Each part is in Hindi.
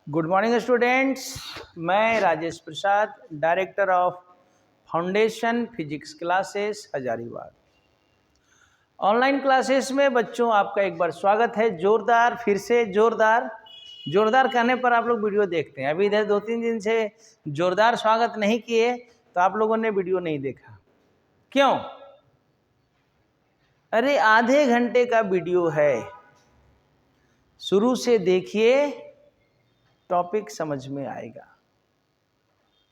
Good morning students. मैं Rajesh Prasad, director of foundation physics classes Hazaribagh. Online classes में बच्चों आपका एक बार स्वागत है। जोरदार, फिर से जोरदार जोरदार कहने पर आप लोग वीडियो देखते हैं। अभी इधर 2-3 दिन से जोरदार स्वागत नहीं किए तो आप लोगों ने वीडियो नहीं देखा। क्यों? अरे आधे घंटे का वीडियो है, शुरू से देखिए, टॉपिक समझ में आएगा।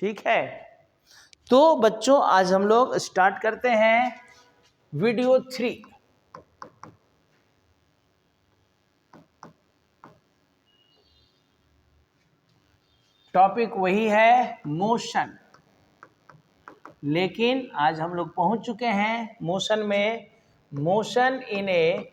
ठीक है, तो बच्चों आज हम लोग स्टार्ट करते हैं वीडियो 3। टॉपिक वही है मोशन, लेकिन आज हम लोग पहुंच चुके हैं मोशन में। Motion in a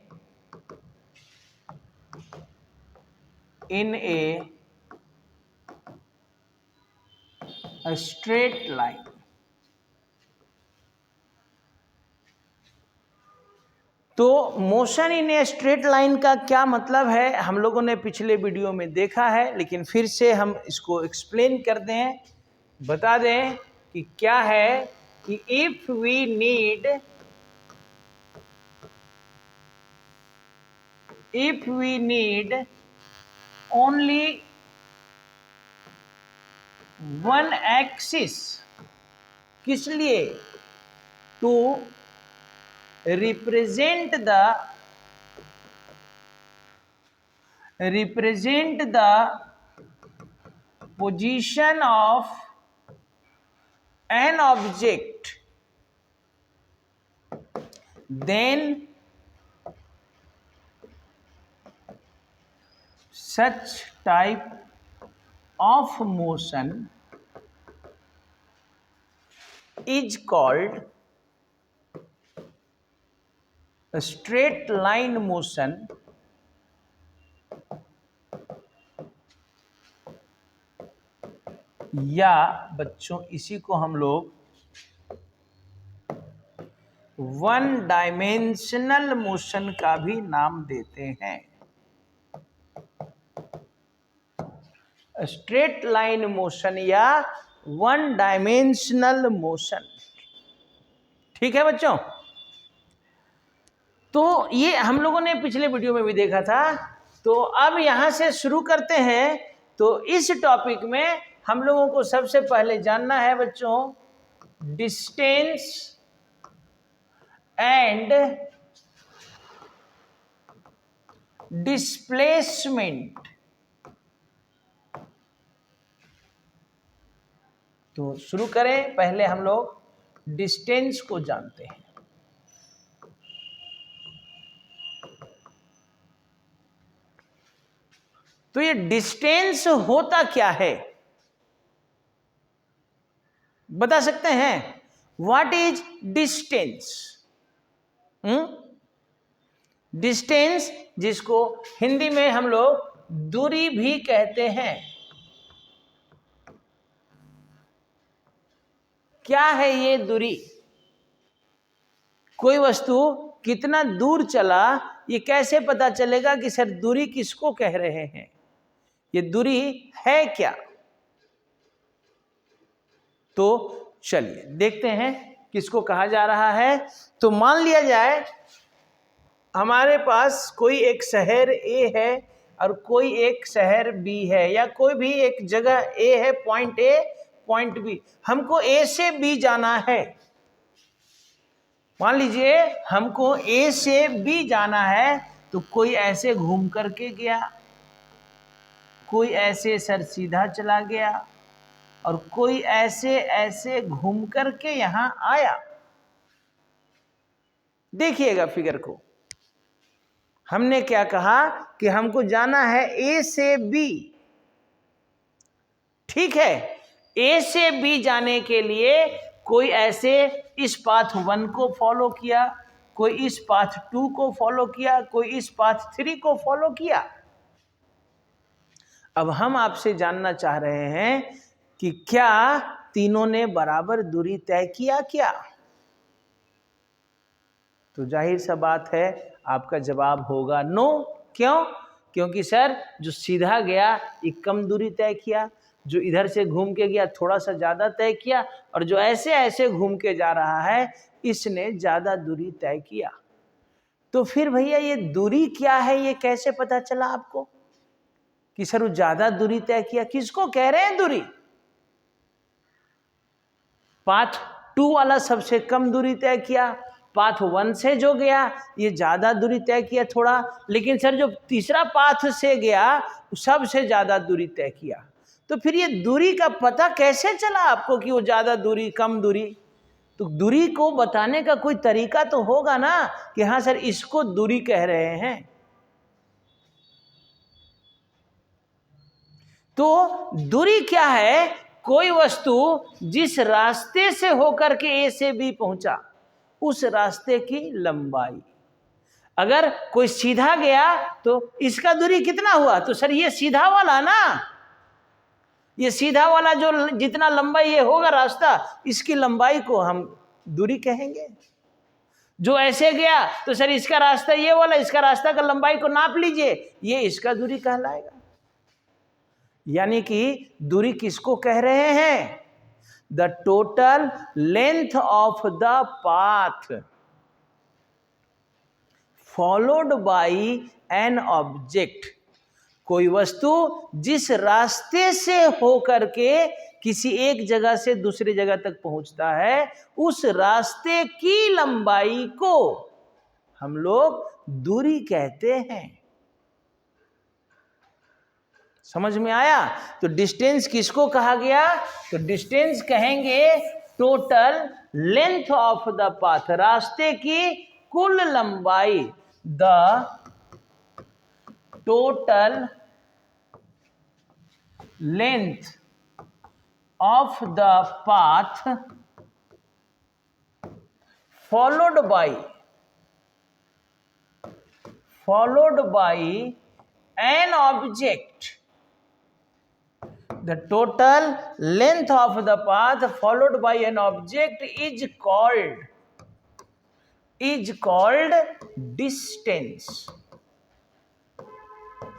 straight line. तो motion in a straight line का क्या मतलब है हम लोगों ने पिछले वीडियो में देखा है, लेकिन फिर से हम इसको एक्सप्लेन कर दें, बता दें कि क्या है कि if we need only one axis, किस लिए? To represent the position of an object, then such type of motion is called a straight line motion, या बच्चों इसी को हम लोग वन डायमेंशनल मोशन का भी नाम देते हैं। स्ट्रेट लाइन मोशन या वन डायमेंशनल मोशन। ठीक है बच्चों, तो ये हम लोगों ने पिछले वीडियो में भी देखा था। तो अब यहां से शुरू करते हैं। तो इस टॉपिक में हम लोगों को सबसे पहले जानना है बच्चों डिस्टेंस एंड डिस्प्लेसमेंट। तो शुरू करें, पहले हम लोग डिस्टेंस को जानते हैं। तो ये डिस्टेंस होता क्या है, बता सकते हैं? What is distance? डिस्टेंस, जिसको हिंदी में हम लोग दूरी भी कहते हैं। क्या है ये दूरी? कोई वस्तु कितना दूर चला, ये कैसे पता चलेगा कि सर दूरी किसको कह रहे हैं? ये दूरी है क्या? तो चलिए देखते हैं किसको कहा जा रहा है। तो मान लिया जाए हमारे पास कोई एक शहर ए है और कोई एक शहर बी है, या कोई भी एक जगह ए है, पॉइंट ए पॉइंट बी। हमको ए से बी जाना है। मान लीजिए हमको ए से बी जाना है, तो कोई ऐसे घूम करके गया, कोई ऐसे सर सीधा चला गया, और कोई ऐसे ऐसे घूम करके यहां आया। देखिएगा फिगर को, हमने क्या कहा कि हमको जाना है ए से बी। ठीक है, ए से बी जाने के लिए कोई ऐसे इस पाथ 1 को फॉलो किया, कोई इस पाथ 2 को फॉलो किया, कोई इस पाथ 3 को फॉलो किया। अब हम आपसे जानना चाह रहे हैं कि क्या तीनों ने बराबर दूरी तय किया क्या? तो जाहिर सा बात है आपका जवाब होगा नो। क्यों? क्योंकि सर जो सीधा गया ये कम दूरी तय किया, जो इधर से घूम के गया थोड़ा सा ज़्यादा तय किया, और जो ऐसे ऐसे घूम के जा रहा है इसने ज़्यादा दूरी तय किया। तो फिर भैया ये दूरी क्या है, ये कैसे पता चला आपको कि सर वो ज़्यादा दूरी तय किया? किसको कह रहे हैं दूरी? पाथ 2 वाला सबसे कम दूरी तय किया, पाथ 1 से जो गया ये ज़्यादा दूरी तय किया थोड़ा, लेकिन सर जो तीसरा पाथ से गया सबसे ज़्यादा दूरी तय किया। तो फिर ये दूरी का पता कैसे चला आपको कि वो ज़्यादा दूरी कम दूरी? तो दूरी को बताने का कोई तरीका तो होगा ना कि हाँ सर इसको दूरी कह रहे हैं। तो दूरी क्या है? कोई वस्तु जिस रास्ते से होकर के ए से बी पहुंचा उस रास्ते की लंबाई। अगर कोई सीधा गया तो इसका दूरी कितना हुआ? तो सर ये सीधा वाला ना, ये सीधा वाला जो जितना लंबाई ये होगा रास्ता, इसकी लंबाई को हम दूरी कहेंगे। जो ऐसे गया तो सर इसका रास्ता ये वाला, इसका रास्ता का लंबाई को नाप लीजिए, ये इसका दूरी कहलाएगा। यानी कि दूरी किसको कह रहे हैं? The total length of the path followed by an object. कोई वस्तु जिस रास्ते से होकर के किसी एक जगह से दूसरी जगह तक पहुंचता है उस रास्ते की लंबाई को हम लोग दूरी कहते हैं। समझ में आया? तो डिस्टेंस किसको कहा गया? तो डिस्टेंस कहेंगे total length of the path, रास्ते की कुल लंबाई। The total length of the path followed by an object. The total length of the path followed by an object is called distance.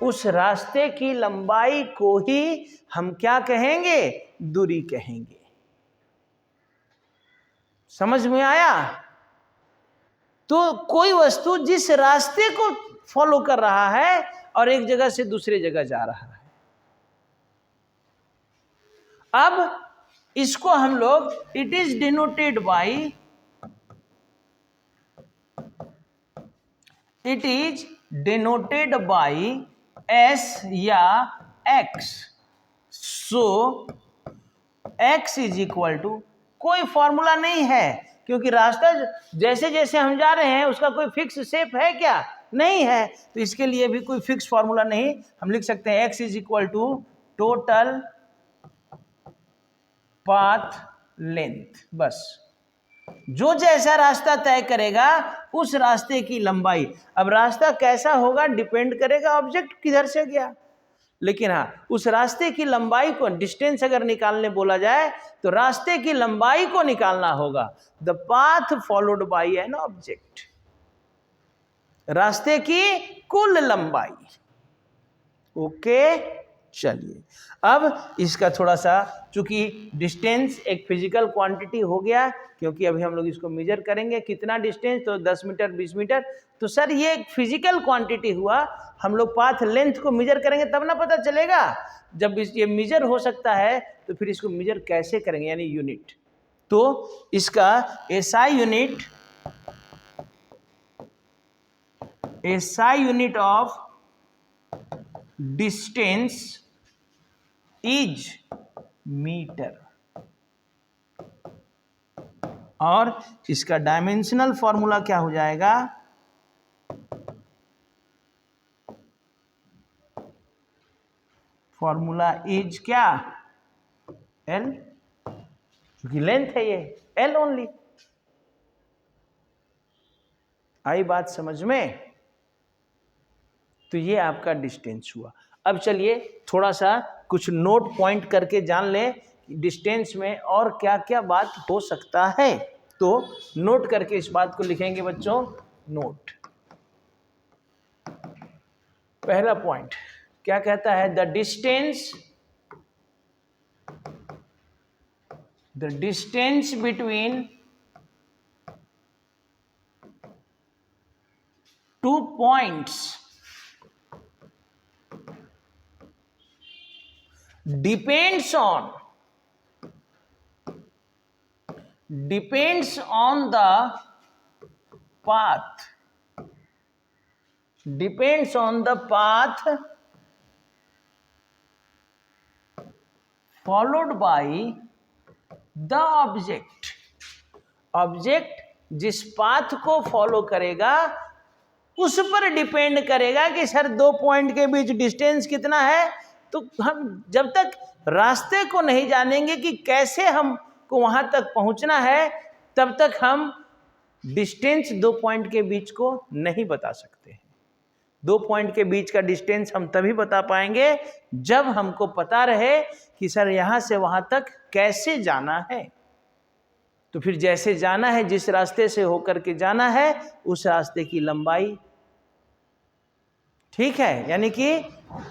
उस रास्ते की लंबाई को ही हम क्या कहेंगे? दूरी कहेंगे। समझ में आया? तो कोई वस्तु जिस रास्ते को फॉलो कर रहा है और एक जगह से दूसरी जगह जा रहा है, अब इसको हम लोग it is denoted by S या X. So X is equal to, कोई फॉर्मूला नहीं है क्योंकि रास्ता जैसे जैसे हम जा रहे हैं उसका कोई फिक्स शेप है क्या? नहीं है। तो इसके लिए भी कोई फिक्स फॉर्मूला नहीं, हम लिख सकते हैं x is equal to total path length. बस जो जैसा रास्ता तय करेगा उस रास्ते की लंबाई। अब रास्ता कैसा होगा डिपेंड करेगा ऑब्जेक्ट किधर से गया, लेकिन हाँ उस रास्ते की लंबाई को, डिस्टेंस अगर निकालने बोला जाए तो रास्ते की लंबाई को निकालना होगा। The path followed by an object, रास्ते की कुल लंबाई। ओके, चलिए अब इसका थोड़ा सा, चूंकि डिस्टेंस एक फिजिकल क्वांटिटी हो गया, क्योंकि अभी हम लोग इसको मेजर करेंगे कितना डिस्टेंस, तो 10 मीटर 20 मीटर। तो सर ये एक फिजिकल क्वांटिटी हुआ, हम लोग पाथ लेंथ को मेजर करेंगे तब ना पता चलेगा। जब ये मेजर हो सकता है तो फिर इसको मेजर कैसे करेंगे, यानी यूनिट। तो इसका SI unit of distance is metre, और इसका डायमेंशनल फॉर्मूला क्या हो जाएगा? फॉर्मूला इज क्या? L, क्योंकि लेंथ है ये L ओनली। आई बात समझ में? तो ये आपका डिस्टेंस हुआ। अब चलिए थोड़ा सा कुछ नोट पॉइंट करके जान लें डिस्टेंस में और क्या क्या बात हो सकता है। तो नोट करके इस बात को लिखेंगे बच्चों, नोट। पहला पॉइंट क्या कहता है? The distance between two points depends on the path followed by the object जिस पाथ को फॉलो करेगा उस पर डिपेंड करेगा कि सर दो पॉइंट के बीच डिस्टेंस कितना है। तो हम जब तक रास्ते को नहीं जानेंगे कि कैसे हमको वहां तक पहुंचना है, तब तक हम डिस्टेंस दो पॉइंट के बीच को नहीं बता सकते हैं। दो पॉइंट के बीच का डिस्टेंस हम तभी बता पाएंगे जब हमको पता रहे कि सर यहां से वहां तक कैसे जाना है। तो फिर जैसे जाना है, जिस रास्ते से होकर के जाना है, उस रास्ते की लंबाई, ठीक है, यानी कि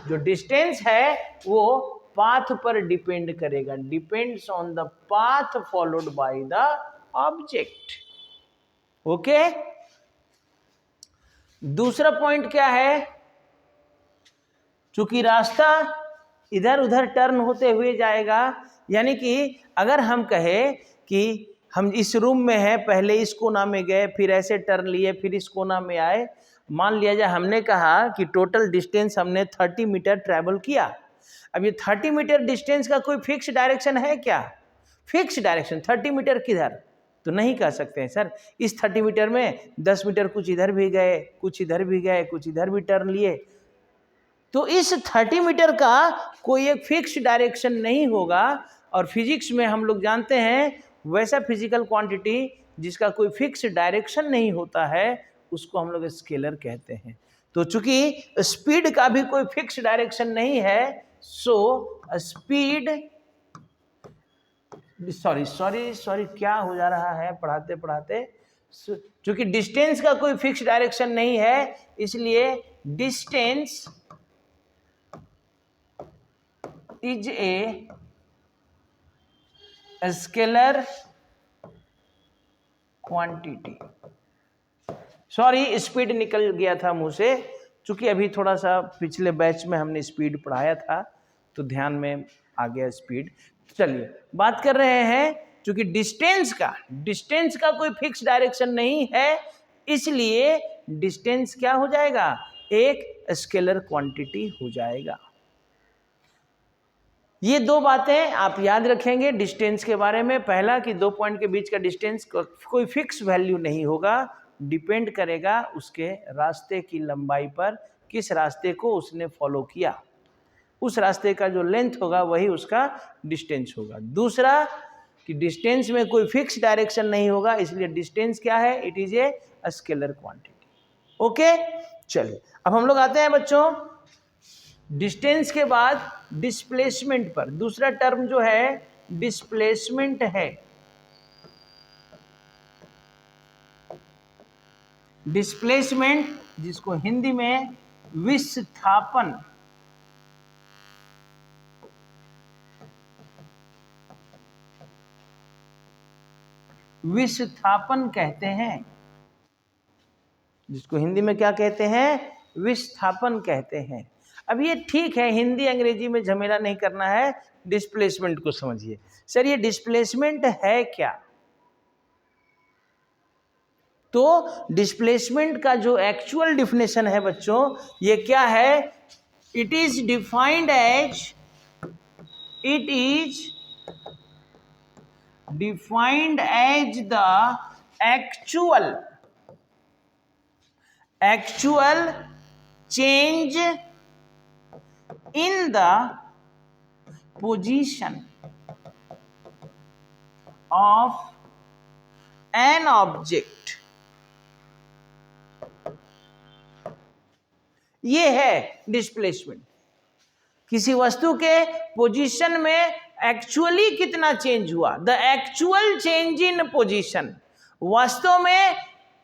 जो डिस्टेंस है वो पाथ पर डिपेंड करेगा, depends on the path followed by the object. Okay, दूसरा पॉइंट क्या है? चूंकि रास्ता इधर उधर टर्न होते हुए जाएगा, यानी कि अगर हम कहें कि हम इस रूम में हैं, पहले इस कोना में गए, फिर ऐसे टर्न लिए, फिर इस कोना में आए, मान लिया जाए हमने कहा कि टोटल डिस्टेंस हमने 30 मीटर ट्रैवल किया। अब ये 30 मीटर डिस्टेंस का कोई फिक्स डायरेक्शन है क्या? फिक्स डायरेक्शन 30 मीटर किधर, तो नहीं कह सकते हैं सर इस 30 मीटर में 10 मीटर कुछ इधर भी गए, कुछ इधर भी गए, कुछ इधर भी टर्न लिए। तो इस 30 मीटर का कोई एक फिक्स डायरेक्शन नहीं होगा। और फिजिक्स में हम लोग जानते हैं वैसा फिजिकल क्वांटिटी जिसका कोई फिक्स डायरेक्शन नहीं होता है उसको हम लोग स्केलर कहते हैं। तो चूंकि स्पीड का भी कोई फिक्स डायरेक्शन नहीं है, सो स्पीड सॉरी क्या हो जा रहा है पढ़ाते पढ़ाते, चूंकि डिस्टेंस का कोई फिक्स डायरेक्शन नहीं है, इसलिए distance is a scalar quantity. Sorry, speed निकल गया था मुंह से, चूंकि अभी थोड़ा सा पिछले बैच में हमने स्पीड पढ़ाया था तो ध्यान में आ गया स्पीड। चलिए बात कर रहे हैं, चूंकि डिस्टेंस का कोई फिक्स डायरेक्शन नहीं है, इसलिए डिस्टेंस क्या हो जाएगा? एक स्केलर क्वांटिटी हो जाएगा। ये दो बातें आप याद रखेंगे डिस्टेंस के बारे में। पहला कि दो पॉइंट के बीच का डिस्टेंस कोई फिक्स वैल्यू नहीं होगा, डिपेंड करेगा उसके रास्ते की लंबाई पर, किस रास्ते को उसने फॉलो किया, उस रास्ते का जो लेंथ होगा वही उसका डिस्टेंस होगा। दूसरा कि डिस्टेंस में कोई फिक्स डायरेक्शन नहीं होगा, इसलिए डिस्टेंस क्या है? It is a scalar quantity. Okay, चलिए अब हम लोग आते हैं बच्चों डिस्टेंस के बाद डिस्प्लेसमेंट पर। दूसरा टर्म जो है डिस्प्लेसमेंट है। डिस्प्लेसमेंट जिसको हिंदी में विस्थापन कहते हैं, जिसको हिंदी में क्या कहते हैं? विस्थापन कहते हैं। अब ये ठीक है, हिंदी अंग्रेजी में झमेला नहीं करना है, डिस्प्लेसमेंट को समझिए। सर ये डिस्प्लेसमेंट है क्या? तो डिस्प्लेसमेंट का जो एक्चुअल डिफिनेशन है बच्चों, ये क्या है? It is defined as the actual change in the position of an object। ये है डिस्प्लेसमेंट। किसी वस्तु के पोजीशन में एक्चुअली कितना चेंज हुआ, the actual change in position. वास्तव में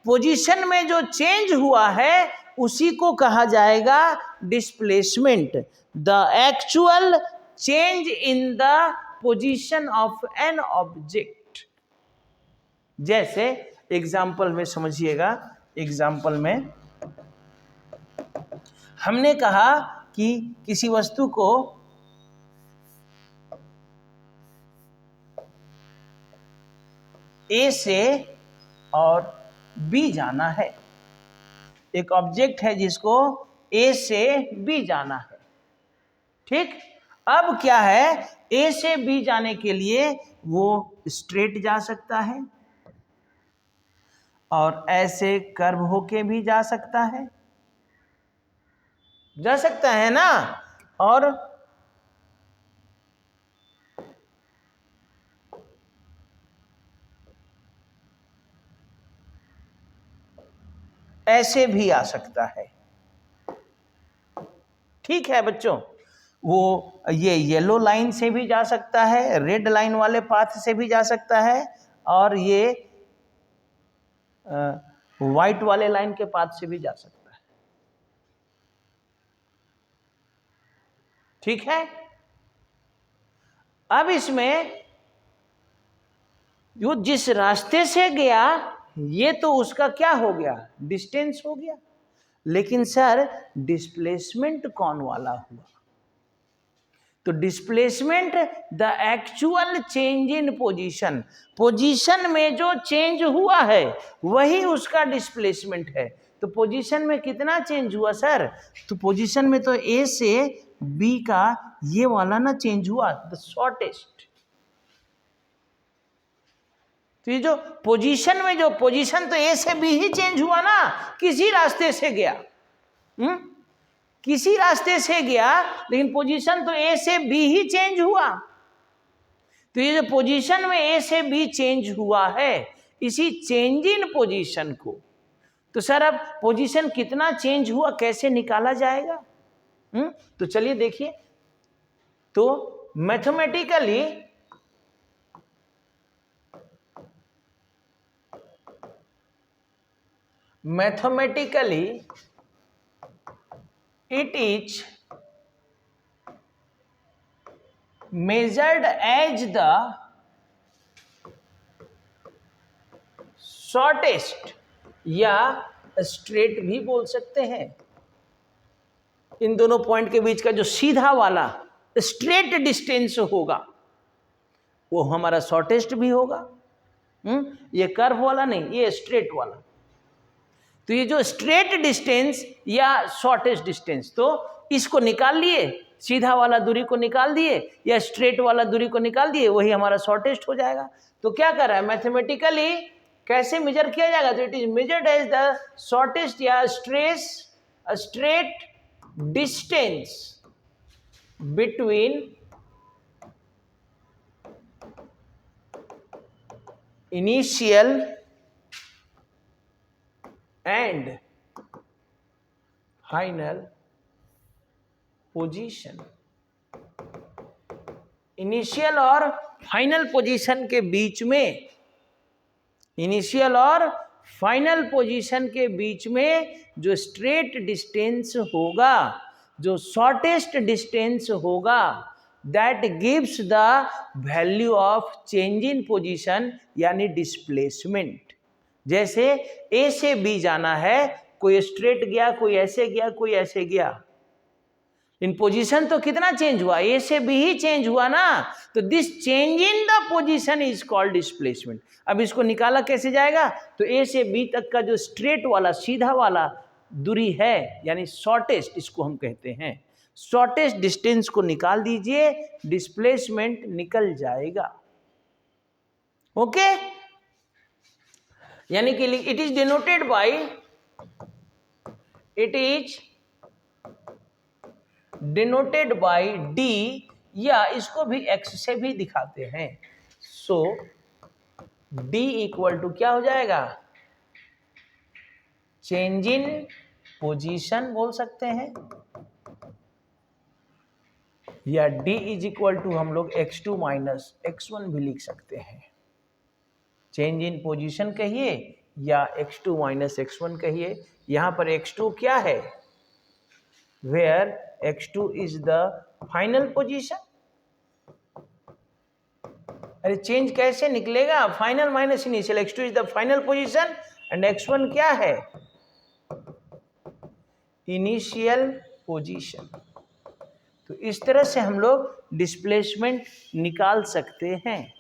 पोजीशन में जो चेंज हुआ है उसी को कहा जाएगा displacement, the actual change in the position of an object. जैसे एग्जाम्पल में समझिएगा, एग्जाम्पल में हमने कहा कि किसी वस्तु को ए से और बी जाना है। एक ऑब्जेक्ट है जिसको ए से बी जाना है, ठीक। अब क्या है, ए से बी जाने के लिए वो स्ट्रेट जा सकता है और ऐसे कर्व होके भी जा सकता है, जा सकता है ना, और ऐसे भी आ सकता है, ठीक है बच्चों। वो ये येलो लाइन से भी जा सकता है, रेड लाइन वाले पाथ से भी जा सकता है, और ये व्हाइट वाले लाइन के पाथ से भी जा सकता है, ठीक है। अब इसमें जो जिस रास्ते से गया ये तो उसका क्या हो गया, डिस्टेंस हो गया, लेकिन सर डिस्प्लेसमेंट कौन वाला हुआ? तो displacement the actual change in position, position में जो चेंज हुआ है वही उसका डिस्प्लेसमेंट है। तो पोजीशन में कितना चेंज हुआ सर? तो पोजीशन में तो ए से बी का ये वाला ना चेंज हुआ, द शॉर्टेस्ट। तो ये जो पोजीशन में जो पोजीशन तो ए से बी ही चेंज हुआ ना, किसी रास्ते से गया, किसी रास्ते से गया, लेकिन पोजीशन तो ए से बी ही चेंज हुआ। तो ये जो पोजीशन में ए से बी चेंज हुआ है, इसी चेंज इन पोजीशन को, तो सर अब पोजीशन कितना चेंज हुआ कैसे निकाला जाएगा? तो चलिए देखिए, तो mathematically it is measured as the shortest या स्ट्रेट भी बोल सकते हैं। इन दोनों पॉइंट के बीच का जो सीधा वाला स्ट्रेट डिस्टेंस होगा वो हमारा शॉर्टेस्ट भी होगा। ये कर्व वाला नहीं, ये स्ट्रेट वाला। तो ये जो स्ट्रेट डिस्टेंस या शॉर्टेस्ट डिस्टेंस, तो इसको निकाल लिए, सीधा वाला दूरी को निकाल दिए या स्ट्रेट वाला दूरी को निकाल दिए, वही हमारा शॉर्टेस्ट हो जाएगा। तो क्या कर रहा है, मैथमेटिकली कैसे मेजर किया जाएगा? तो it is measured as the shortest या straight distance between initial and final position. Initial और फाइनल पोजीशन के बीच में, इनिशियल और फाइनल पोजीशन के बीच में जो स्ट्रेट डिस्टेंस होगा, जो शॉर्टेस्ट डिस्टेंस होगा, that gives the value of change in position यानी डिस्प्लेसमेंट। जैसे ए से बी जाना है, कोई स्ट्रेट गया, कोई ऐसे गया, कोई ऐसे गया, इन पोजीशन तो कितना चेंज हुआ, ए से बी ही चेंज हुआ ना। तो this change in the position is called displacement. अब इसको निकाला कैसे जाएगा? तो ए से बी तक का जो स्ट्रेट वाला सीधा वाला दूरी है यानी शॉर्टेस्ट, इसको हम कहते हैं शॉर्टेस्ट डिस्टेंस को निकाल दीजिए, डिस्प्लेसमेंट निकल जाएगा। ओके, यानी कि it is denoted by, it is denoted by D, या इसको भी एक्स से भी दिखाते हैं। सो डी इक्वल टू क्या हो जाएगा, चेंज इन पोजीशन बोल सकते हैं, या डी इज इक्वल टू हम लोग x2 माइनस x1 भी लिख सकते हैं। चेंज इन पोजीशन कहिए या x2 माइनस x1 कहिए। यहां पर x2 क्या है, where x2 is the final position. अरे चेंज कैसे निकलेगा, final minus initial, x2 is the final position and x1 क्या है, इनिशियल पोजीशन। तो इस तरह से हम लोग डिस्प्लेसमेंट निकाल सकते हैं।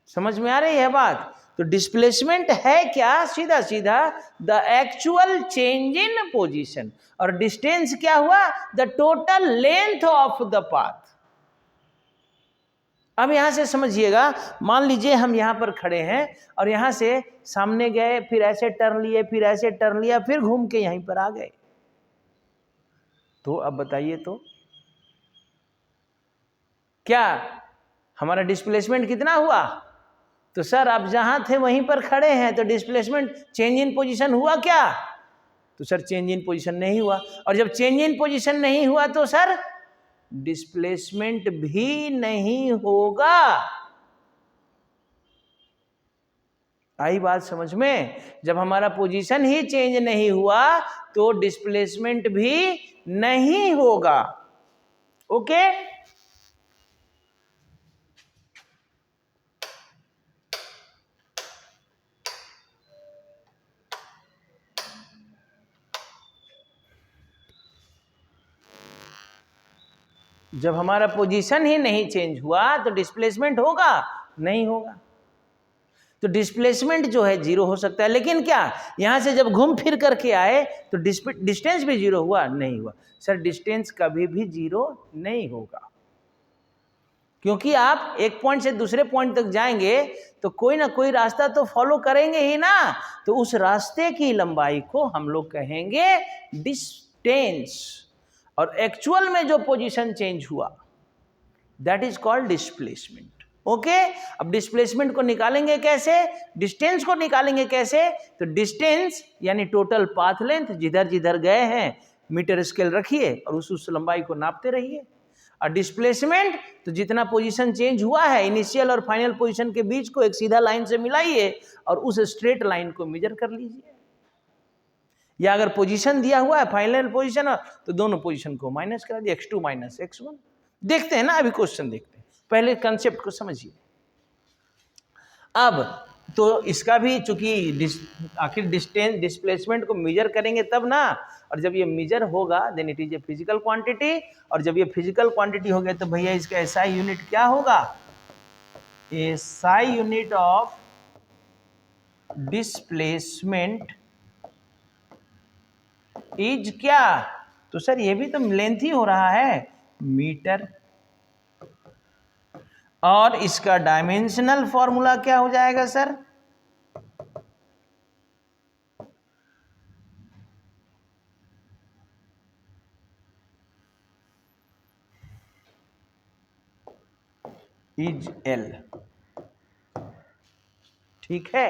समझ में आ रही है बात। तो डिस्प्लेसमेंट है क्या, सीधा सीधा the actual change in position, और डिस्टेंस क्या हुआ, the total length of the path. अब यहां से समझिएगा, मान लीजिए हम यहां पर खड़े हैं और यहां से सामने गए, फिर ऐसे टर्न लिए, फिर ऐसे टर्न लिया, फिर घूम के यहीं पर आ गए। तो अब बताइए, तो क्या हमारा डिस्प्लेसमेंट कितना हुआ। तो सर आप जहां थे वहीं पर खड़े हैं, तो डिस्प्लेसमेंट चेंज इन पोजीशन हुआ क्या। तो सर चेंज इन पोजीशन नहीं हुआ, और जब चेंज इन पोजीशन नहीं हुआ तो सर डिस्प्लेसमेंट भी नहीं होगा। आई बात समझ में। जब हमारा पोजीशन ही चेंज नहीं हुआ तो डिस्प्लेसमेंट भी नहीं होगा। ओके, जब हमारा पोजीशन ही नहीं चेंज हुआ तो डिस्प्लेसमेंट होगा, नहीं होगा। तो डिस्प्लेसमेंट जो है जीरो हो सकता है, लेकिन क्या यहां से जब घूम फिर करके आए तो डिस्टेंस भी जीरो हुआ, नहीं हुआ। सर डिस्टेंस कभी भी जीरो नहीं होगा, क्योंकि आप एक पॉइंट से दूसरे पॉइंट तक जाएंगे तो कोई ना कोई रास्ता तो फॉलो करेंगे ही ना। तो उस रास्ते की लंबाई को हम लोग कहेंगे डिस्टेंस, और एक्चुअल में जो पोजीशन चेंज हुआ that is called displacement. Okay, अब डिस्प्लेसमेंट को निकालेंगे कैसे, डिस्टेंस को निकालेंगे कैसे। तो डिस्टेंस यानी टोटल पाथ लेंथ, जिधर जिधर गए हैं मीटर स्केल रखिए और उस लंबाई को नापते रहिए। और डिस्प्लेसमेंट तो जितना पोजीशन चेंज हुआ है इनिशियल और फाइनल पोजीशन के बीच को एक सीधा लाइन से मिलाइए और उस स्ट्रेट लाइन को मेजर कर लीजिए। या अगर पोजीशन दिया हुआ है फाइनल पोजीशन, तो दोनों पोजीशन को माइनस करा दिया, x2 माइनस x1। देखते हैं ना, अभी क्वेश्चन देखते हैं, पहले कंसेप्ट को समझिए। अब तो इसका भी चूंकि आखिर डिस्टेंस डिस्प्लेसमेंट को मेजर करेंगे तब ना, और जब ये मेजर होगा then it is a physical quantity, और जब ये फिजिकल क्वांटिटी हो गया तो भैया इसका एसआई यूनिट क्या होगा, SI unit of displacement is क्या। तो सर ये भी तो लेंथ ही हो रहा है, मीटर, और इसका डायमेंशनल फॉर्मूला क्या हो जाएगा सर, इज एल। ठीक है,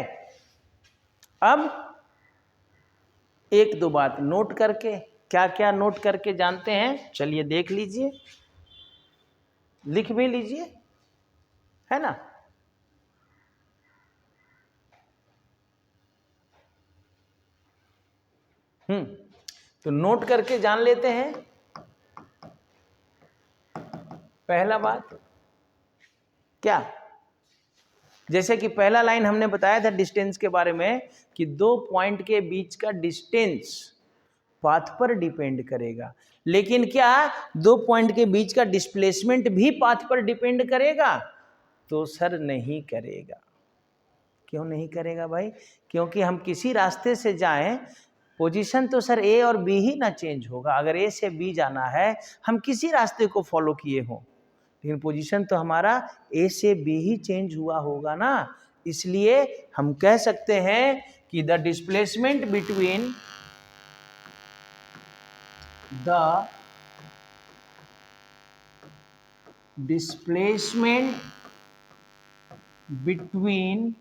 अब एक दो बात नोट करके, क्या क्या नोट करके जानते हैं, चलिए देख लीजिए, लिख भी लीजिए, है ना। तो नोट करके जान लेते हैं। पहला बात क्या, जैसे कि पहला लाइन हमने बताया था डिस्टेंस के बारे में कि दो पॉइंट के बीच का डिस्टेंस पाथ पर डिपेंड करेगा, लेकिन क्या दो पॉइंट के बीच का डिस्प्लेसमेंट भी पाथ पर डिपेंड करेगा, तो सर नहीं करेगा। क्यों नहीं करेगा भाई, क्योंकि हम किसी रास्ते से जाएं, पोजीशन तो सर ए और बी ही ना चेंज होगा। अगर ए से बी जाना है, हम किसी रास्ते को फॉलो किए हों, लेकिन पोजीशन तो हमारा ए से बी ही चेंज हुआ होगा ना। इसलिए हम कह सकते हैं कि the displacement between the displacement between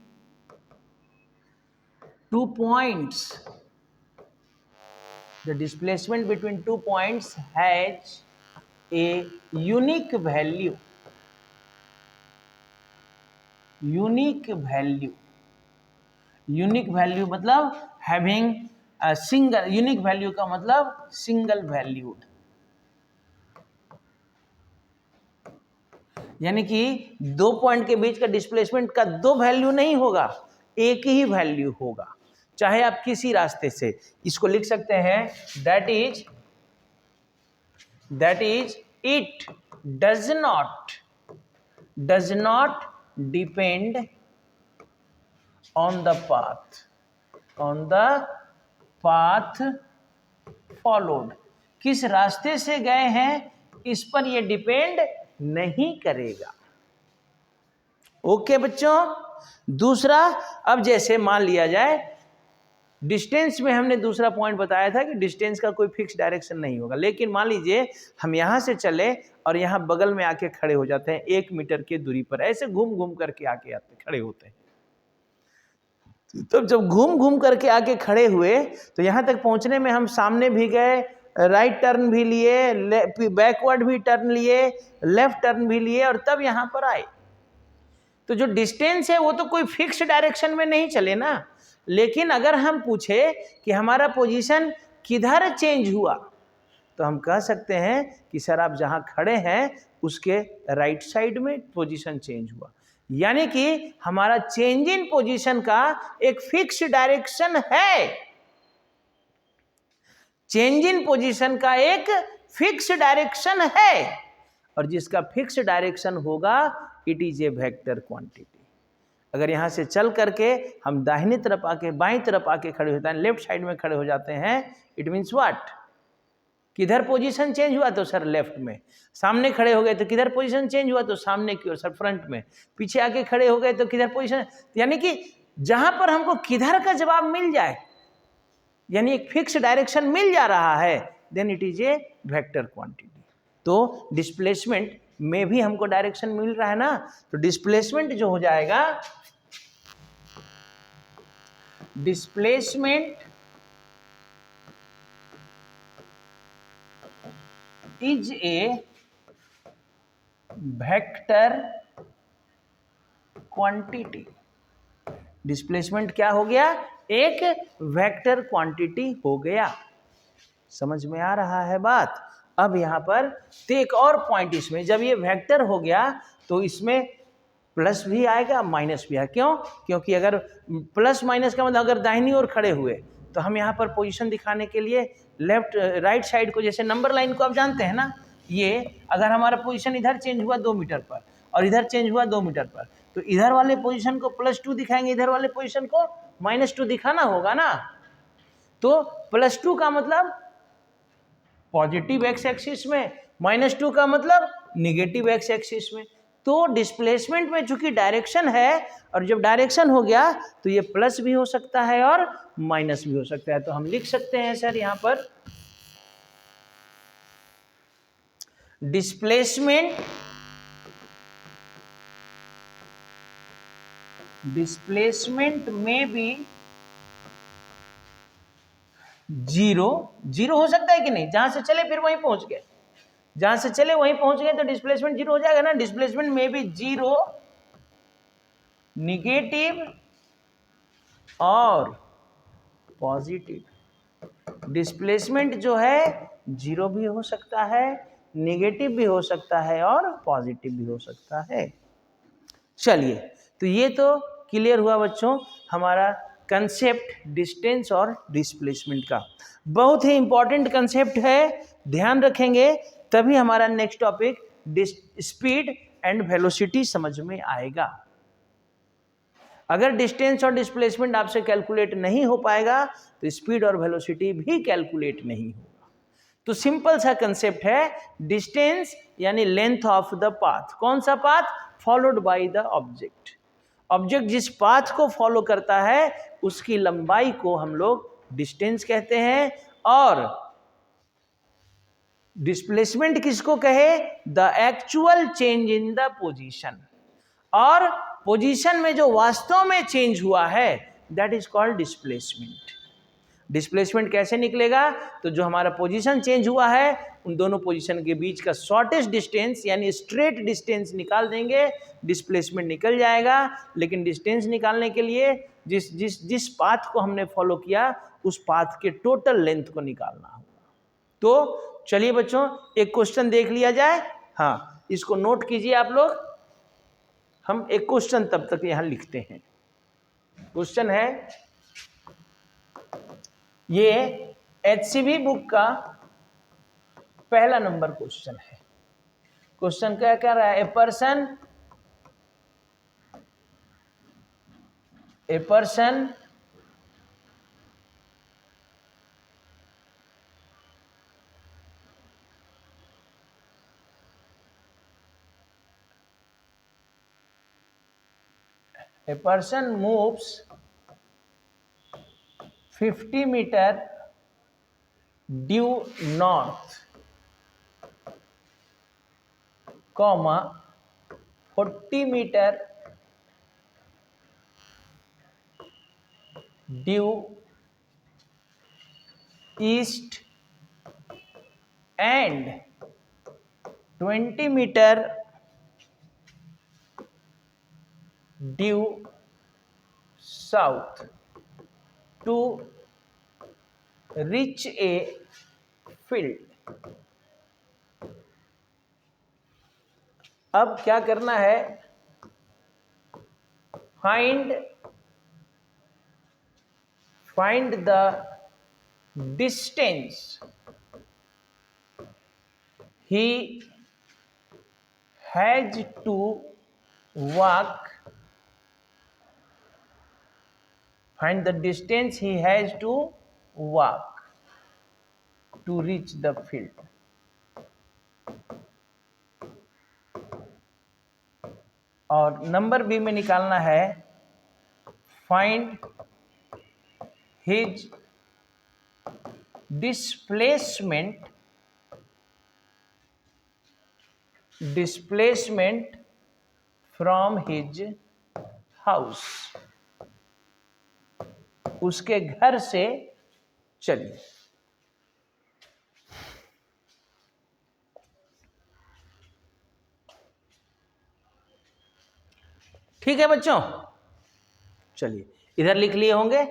two points, the displacement between two points has a unique value, unique value मतलब हैविंग सिंगल, यूनिक वैल्यू का मतलब सिंगल वैल्यूड, यानी कि दो पॉइंट के बीच का डिस्प्लेसमेंट का दो वैल्यू नहीं होगा, एक ही वैल्यू होगा, चाहे आप किसी रास्ते से। इसको लिख सकते हैं that is it does not depend on the path followed, किस रास्ते से गए हैं इस पर यह डिपेंड नहीं करेगा। ओके बच्चों। दूसरा, अब जैसे मान लिया जाए डिस्टेंस में हमने दूसरा पॉइंट बताया था कि डिस्टेंस का कोई फिक्स डायरेक्शन नहीं होगा, लेकिन मान लीजिए हम यहां से चले और यहां बगल में आके खड़े हो जाते हैं 1 मीटर की दूरी पर, ऐसे घूम घूम करके आके खड़े होते हैं। तो जब घूम घूम करके आके खड़े हुए तो यहां तक पहुंचने में हम सामने भी गए, राइट टर्न भी लिए, बैकवर्ड भी टर्न लिए, लेफ्ट टर्न भी लिए और तब यहां पर आए। तो जो डिस्टेंस है वो तो कोई फिक्स डायरेक्शन में नहीं चले ना, लेकिन अगर हम पूछे कि हमारा पोजीशन किधर चेंज हुआ तो हम कह सकते हैं कि सर आप जहां खड़े हैं उसके राइट साइड में पोजीशन चेंज हुआ, यानी कि हमारा चेंज इन पोजीशन का एक फिक्स डायरेक्शन है। चेंज इन पोजीशन का एक फिक्स डायरेक्शन है, और जिसका फिक्स डायरेक्शन होगा it is a vector quantity. अगर यहां से चल करके हम दाहिनी तरफ आके बाईं तरफ आके खड़े होते हैं, लेफ्ट साइड में खड़े हो जाते हैं, इट मीन्स व्हाट, किधर पोजीशन चेंज हुआ तो सर लेफ्ट में, सामने खड़े हो गए तो किधर पोजीशन चेंज हुआ तो सामने की ओर सर फ्रंट में, पीछे आके खड़े हो गए तो किधर पोजीशन, यानी कि जहां पर हमको किधर का जवाब मिल जाए, यानी एक फिक्स डायरेक्शन मिल जा रहा है, then it is a vector quantity. तो डिस्प्लेसमेंट में भी हमको डायरेक्शन मिल रहा है ना, तो डिस्प्लेसमेंट जो हो जाएगा, displacement is a vector quantity. Displacement क्या हो गया, एक वेक्टर क्वांटिटी हो गया। समझ में आ रहा है बात। अब यहां पर तो एक और पॉइंट इसमें, जब ये वेक्टर हो गया तो इसमें प्लस भी आएगा माइनस भी आएगा। क्यों? क्योंकि अगर प्लस माइनस का मतलब अगर दाहिनी ओर खड़े हुए तो हम यहाँ पर पोजीशन दिखाने के लिए लेफ्ट राइट साइड को, जैसे नंबर लाइन को आप जानते हैं ना, ये अगर हमारा पोजीशन इधर चेंज हुआ 2 मीटर पर और इधर चेंज हुआ 2 मीटर पर, तो इधर वाले पोजीशन को +2 दिखाएंगे, इधर वाले पोजीशन को -2 दिखाना होगा ना। तो +2 का मतलब पॉजिटिव एक्स एक्सिस में, -2 का मतलब निगेटिव एक्स एक्सिस में। तो डिस्प्लेसमेंट में चूंकि डायरेक्शन है, और जब डायरेक्शन हो गया तो ये प्लस भी हो सकता है और माइनस भी हो सकता है। तो हम लिख सकते हैं सर यहां पर डिस्प्लेसमेंट में भी जीरो हो सकता है कि नहीं, जहां से चले फिर वहीं पहुंच गए, जहां से चले वहीं पहुंच गए तो डिस्प्लेसमेंट 0 हो जाएगा ना। डिस्प्लेसमेंट में भी 0, निगेटिव और पॉजिटिव। डिस्प्लेसमेंट जो है 0 भी हो सकता है, निगेटिव भी हो सकता है और पॉजिटिव भी हो सकता है। चलिए, तो ये तो क्लियर हुआ बच्चों हमारा कंसेप्ट डिस्टेंस और डिस्प्लेसमेंट का। बहुत ही इंपॉर्टेंट कंसेप्ट है, ध्यान रखेंगे तभी हमारा next topic speed and velocity समझ में आएगा। अगर डिस्टेंस और डिस्प्लेसमेंट आपसे कैलकुलेट नहीं हो पाएगा तो स्पीड और वेलोसिटी भी कैलकुलेट नहीं होगा। तो सिंपल सा कंसेप्ट है, डिस्टेंस यानी लेंथ ऑफ द पाथ। कौन सा path? Followed by the object. Object जिस पाथ को फॉलो करता है उसकी लंबाई को हम लोग डिस्टेंस कहते हैं। और डिस्प्लेसमेंट किसको कहे? The actual change in the position. और पोजीशन में जो वास्तव में चेंज हुआ है that is called displacement. Displacement कैसे निकलेगा? तो जो हमारा पोजीशन चेंज हुआ है उन दोनों पोजीशन के बीच का शॉर्टेस्ट डिस्टेंस यानी स्ट्रेट डिस्टेंस निकाल देंगे, डिस्प्लेसमेंट निकल जाएगा। लेकिन डिस्टेंस निकालने के लिए जिस पाथ को हमने फॉलो किया उस पाथ के टोटल लेंथ को निकालना होगा। तो चलिए बच्चों एक क्वेश्चन देख लिया जाए। हाँ, इसको नोट कीजिए आप लोग। हम एक क्वेश्चन तब तक यहां लिखते हैं। क्वेश्चन है, ये HCV बुक का पहला नंबर क्वेश्चन है। क्वेश्चन क्या कह रहा है? A person moves 50 meter due north, 40 meter due east and 20 meter due south to reach a field। अब क्या करना है? find the distance he has to walk, find the distance he has to walk to reach the field। और नंबर बी में निकालना है find his displacement from his house, उसके घर से चलिए। ठीक है बच्चों, चलिए इधर लिख लिए होंगे,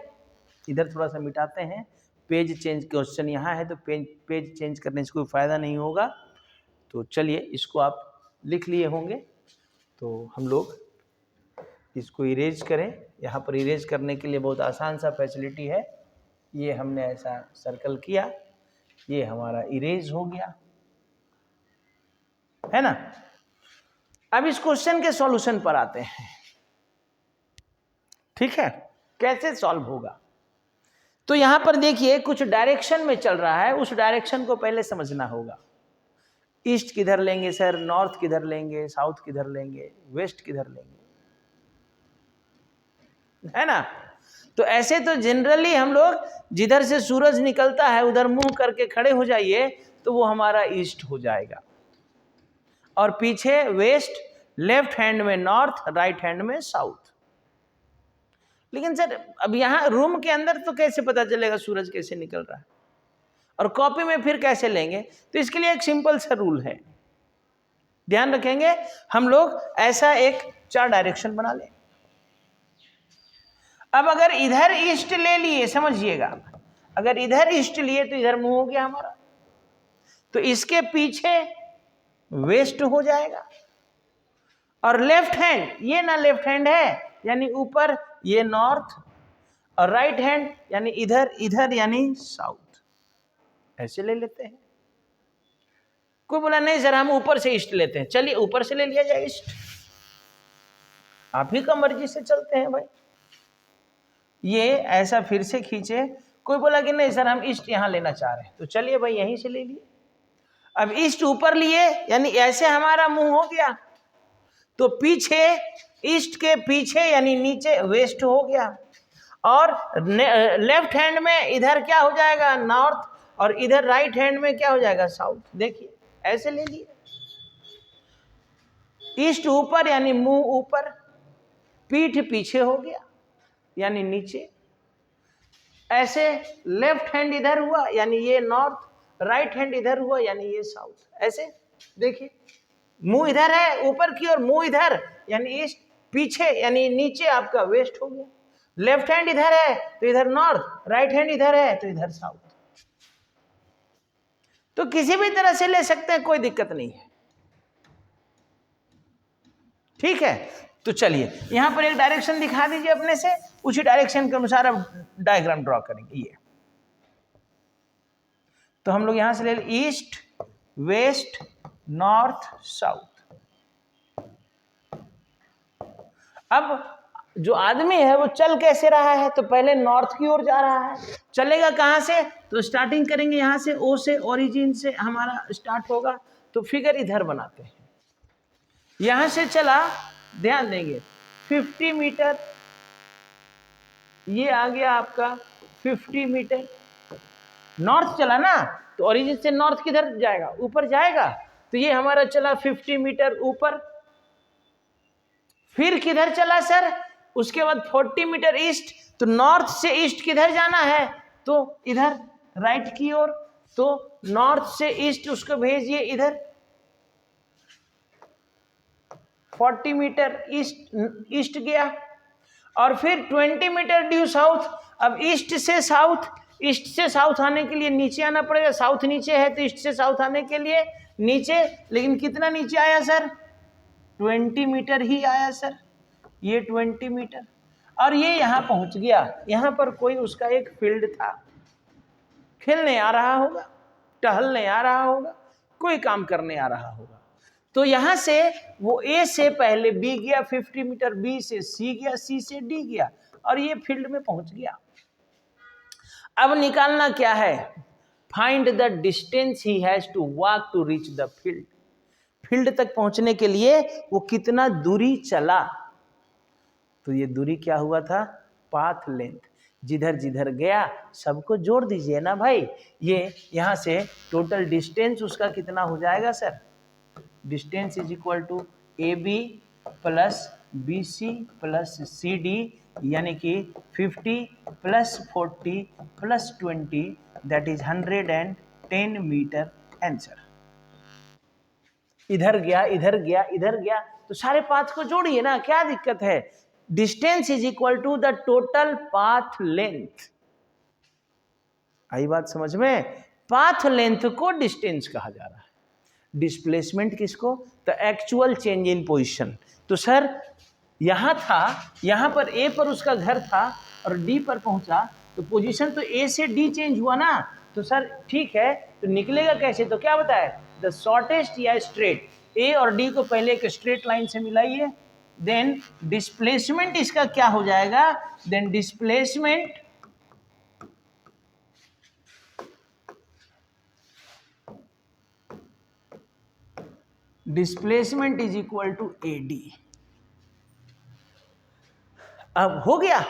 इधर थोड़ा सा मिटाते हैं। पेज चेंज क्वेश्चन यहाँ है तो पेज चेंज करने से कोई फायदा नहीं होगा। तो चलिए इसको आप लिख लिए होंगे, तो हम लोग इसको इरेज करें। यहाँ पर इरेज करने के लिए बहुत आसान सा फैसिलिटी है। ये हमने ऐसा सर्कल किया, ये हमारा इरेज हो गया, है ना। अब इस क्वेश्चन के सॉल्यूशन पर आते हैं। ठीक है, कैसे सॉल्व होगा? तो यहां पर देखिए कुछ डायरेक्शन में चल रहा है, उस डायरेक्शन को पहले समझना होगा। ईस्ट किधर लेंगे सर, नॉर्थ किधर लेंगे, साउथ किधर लेंगे, वेस्ट किधर लेंगे, है ना। तो ऐसे तो जनरली हम लोग जिधर से सूरज निकलता है उधर मुंह करके खड़े हो जाइए तो वो हमारा ईस्ट हो जाएगा, और पीछे वेस्ट, लेफ्ट हैंड में नॉर्थ, राइट हैंड में साउथ। लेकिन सर अब यहाँ रूम के अंदर तो कैसे पता चलेगा सूरज कैसे निकल रहा है, और कॉपी में फिर कैसे लेंगे? तो इसके लिए एक सिंपल सा रूल है, ध्यान रखेंगे। हम लोग ऐसा एक 4 डायरेक्शन बना लें। अब अगर इधर ईस्ट ले लिए, समझिएगा, अगर इधर ईस्ट लिए तो इधर मुंह हो गया हमारा, तो इसके पीछे वेस्ट हो जाएगा। और लेफ्ट हैंड, ये ना लेफ्ट हैंड है यानी ऊपर, ये नॉर्थ, और राइट हैंड यानी इधर, इधर यानी साउथ। ऐसे ले लेते हैं। कोई बोला नहीं सर हम ऊपर से ईस्ट लेते हैं, चलिए ऊपर से ले लिया जाए ईस्ट, आप ही का मर्जी से चलते हैं भाई। ये ऐसा फिर से खींचे। कोई बोला कि नहीं सर हम ईस्ट यहां लेना चाह रहे हैं, तो चलिए भाई यहीं से ले लिए। अब ईस्ट ऊपर लिए यानी ऐसे हमारा मुंह हो गया, तो पीछे, ईस्ट के पीछे यानी नीचे वेस्ट हो गया, और लेफ्ट हैंड में इधर क्या हो जाएगा, नॉर्थ, और इधर राइट हैंड में क्या हो जाएगा, साउथ। देखिए ऐसे ले लिए। ईस्ट ऊपर यानी मुंह ऊपर, पीठ पीछे हो गया यानी नीचे, ऐसे लेफ्ट हैंड इधर हुआ यानी ये नॉर्थ, राइट हैंड इधर हुआ यानी ये साउथ। ऐसे देखिए, मुंह इधर है ऊपर की ओर, मुंह इधर यानी ईस्ट, पीछे यानी नीचे आपका वेस्ट हो गया। लेफ्ट हैंड इधर है तो इधर नॉर्थ, राइट हैंड इधर है तो इधर साउथ। तो किसी भी तरह से ले सकते हैं, कोई दिक्कत नहीं है, ठीक है। तो चलिए यहां पर एक डायरेक्शन दिखा दीजिए अपने से, उसी डायरेक्शन के अनुसार अब डायग्राम ड्रॉ करेंगे। ये तो हम लोग यहां से ले ईस्ट, वेस्ट, नॉर्थ, साउथ। अब जो आदमी है वो चल कैसे रहा है, तो पहले नॉर्थ की ओर जा रहा है। चलेगा कहां से, तो स्टार्टिंग करेंगे यहां से, ओ से, ओरिजिन से हमारा स्टार्ट होगा। तो फिगर इधर बनाते हैं, यहां से चला, ध्यान देंगे 50 मीटर, ये आ गया आपका 50 मीटर। नॉर्थ चला ना, तो ओरिजिन से नॉर्थ किधर जाएगा, ऊपर जाएगा। तो ये हमारा चला 50 मीटर ऊपर। फिर किधर चला सर, उसके बाद 40 मीटर ईस्ट। तो नॉर्थ से ईस्ट किधर जाना है, तो इधर राइट की ओर। तो नॉर्थ से ईस्ट उसको भेजिए इधर 40 मीटर ईस्ट गया। और फिर 20 मीटर ड्यू साउथ। अब ईस्ट से साउथ, ईस्ट से साउथ आने के लिए नीचे आना पड़ेगा, साउथ नीचे है तो ईस्ट से साउथ आने के लिए नीचे। लेकिन कितना नीचे आया सर, 20 मीटर ही आया सर, ये 20 मीटर। और ये यहां पहुंच गया। यहां पर कोई उसका एक फील्ड था, खेलने आ रहा होगा, टहलने आ रहा होगा, कोई काम करने आ रहा होगा। तो यहां से वो ए से पहले बी गया 50 मीटर, बी से सी गया, सी से डी गया, और ये फील्ड में पहुंच गया। अब निकालना क्या है, find the distance he has to walk to reach the field. Field तक पहुंचने के लिए वो कितना दूरी चला। तो ये दूरी क्या हुआ था, पाथ लेंथ। जिधर जिधर गया सबको जोड़ दीजिए ना भाई। ये यहां से टोटल डिस्टेंस उसका कितना हो जाएगा sir, distance is equal to A B plus B C plus C D, यानी कि 50 plus 40 plus 20 that is 110 metre answer. इधर गया, इधर गया, इधर गया, तो सारे पाथ को जोड़िए ना, क्या दिक्कत है। Distance is equal to the total path length. आई बात समझ में, पाथ लेंथ को डिस्टेंस कहा जा रहा है, डिस्प्लेसमेंट किसको, the actual change in position. तो सर यहां था, यहां पर ए पर उसका घर था और डी पर पहुंचा, तो पोजीशन तो ए से डी चेंज हुआ ना। तो सर ठीक है, तो निकलेगा कैसे, तो क्या बताए, द शॉर्टेस्ट या स्ट्रेट, ए और डी को पहले एक स्ट्रेट लाइन से मिलाइए, देन डिस्प्लेसमेंट इसका क्या हो जाएगा, then displacement is equal to A D. अब हो गया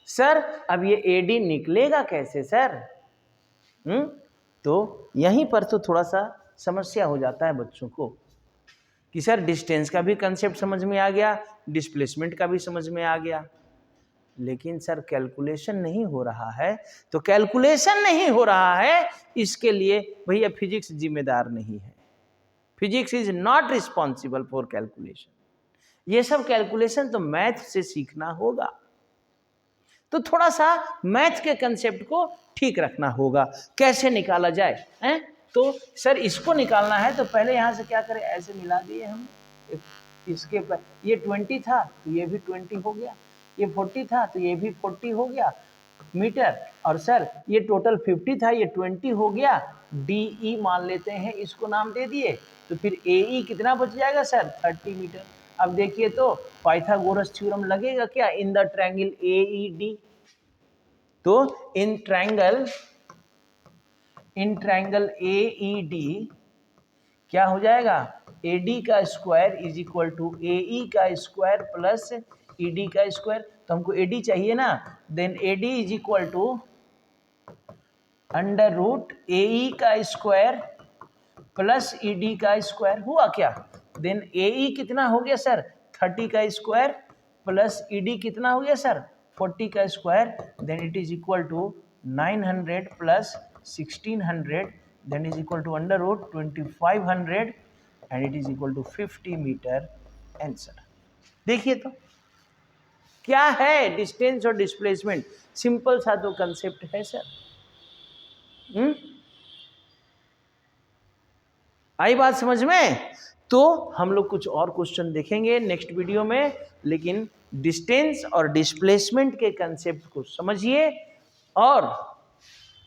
सर, अब ये ए डी निकलेगा कैसे सर। तो यहीं पर तो थोड़ा सा समस्या हो जाता है बच्चों को कि सर डिस्टेंस का भी कंसेप्ट समझ में आ गया, डिस्प्लेसमेंट का भी समझ में आ गया, लेकिन सर कैलकुलेशन नहीं हो रहा है। तो कैलकुलेशन नहीं हो रहा है, इसके लिए भैया फिजिक्स जिम्मेदार नहीं है। Physics is not responsible for calculation. ये सब कैलकुलेशन तो मैथ से सीखना होगा। तो थोड़ा सा मैथ के कंसेप्ट को ठीक रखना होगा, कैसे निकाला जाए हैं। तो सर इसको निकालना है तो पहले यहां से क्या करें, ऐसे मिला दिए हम, इसके पर ये 20 था तो ये भी 20 हो गया, ये 40 था तो ये भी 40 हो गया मीटर, और सर ये टोटल 50 था, ये 20 हो गया। DE मान लेते हैं, इसको नाम दे दिए। तो फिर AE कितना बच जाएगा सर, 30 मीटर। अब देखिए तो पाइथागोरस थ्योरम लगेगा क्या इन द ट्रायंगल AED। तो इन ट्रायंगल AED क्या हो जाएगा, AD का square is equal to AE का स्क्वायर प्लस ED का स्क्वायर। तो हमको AD चाहिए ना, then AD is equal to under root AE का स्क्वायर प्लस ED का स्क्वायर। हुआ क्या, देन AE कितना हो गया सर, 30 का स्क्वायर प्लस ED कितना हो गया सर, 40 का square then it is equal to 900 plus 1600 then is equal to under root 2500 and it is equal to 50 metre answer. देखिए तो क्या है डिस्टेंस और डिस्प्लेसमेंट, सिंपल सा तो कंसेप्ट है सर। आई बात समझ में? तो हम लोग कुछ और क्वेश्चन देखेंगे नेक्स्ट वीडियो में, लेकिन डिस्टेंस और डिस्प्लेसमेंट के कंसेप्ट को समझिए और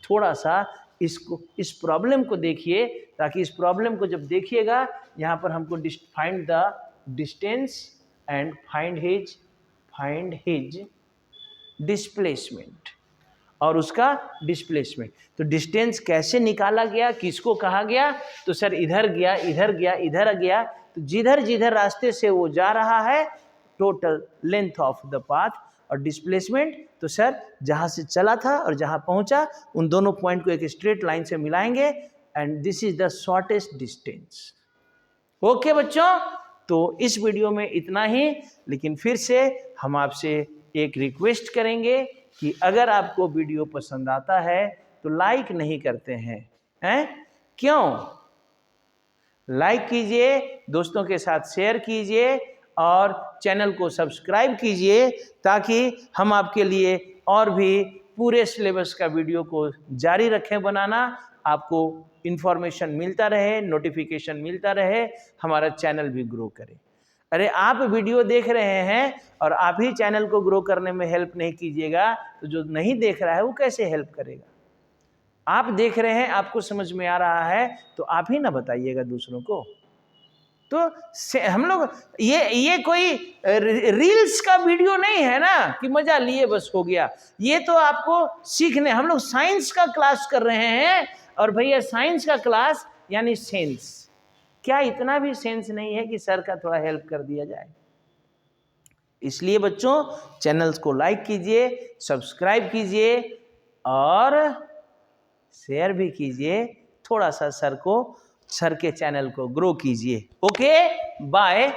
थोड़ा सा इस प्रॉब्लम को देखिए, ताकि इस प्रॉब्लम को जब देखिएगा यहाँ पर हमको find the distance and find his displacement और उसका डिस्प्लेसमेंट। तो डिस्टेंस कैसे निकाला गया, किसको कहा गया, तो सर इधर गया इधर गया इधर गया, तो जिधर जिधर रास्ते से वो जा रहा है total length of the path, और डिस्प्लेसमेंट तो सर जहाँ से चला था और जहाँ पहुँचा उन दोनों पॉइंट को एक स्ट्रेट लाइन से मिलाएंगे and this is the shortest distance. Okay बच्चों, तो इस वीडियो में इतना ही, लेकिन फिर से हम आपसे एक रिक्वेस्ट करेंगे कि अगर आपको वीडियो पसंद आता है तो लाइक नहीं करते हैं क्यों? लाइक कीजिए, दोस्तों के साथ शेयर कीजिए और चैनल को सब्सक्राइब कीजिए, ताकि हम आपके लिए और भी पूरे सिलेबस का वीडियो को जारी रखें बनाना, आपको इन्फॉर्मेशन मिलता रहे, नोटिफिकेशन मिलता रहे, हमारा चैनल भी ग्रो करे। अरे आप वीडियो देख रहे हैं और आप ही चैनल को ग्रो करने में हेल्प नहीं कीजिएगा तो जो नहीं देख रहा है वो कैसे हेल्प करेगा? आप देख रहे हैं, आपको समझ में आ रहा है तो आप ही ना बताइएगा दूसरों को। तो हम लोग ये कोई रील्स का वीडियो नहीं है ना कि मजा लिए बस हो गया। ये तो आपको सीखने, हम लोग साइंस का क्लास कर रहे हैं, और भैया साइंस का क्लास यानी सेंस, क्या इतना भी सेंस नहीं है कि सर का थोड़ा हेल्प कर दिया जाए? इसलिए बच्चों चैनल्स को लाइक कीजिए, सब्सक्राइब कीजिए और शेयर भी कीजिए, थोड़ा सा सर के चैनल को ग्रो कीजिए। Okay bye.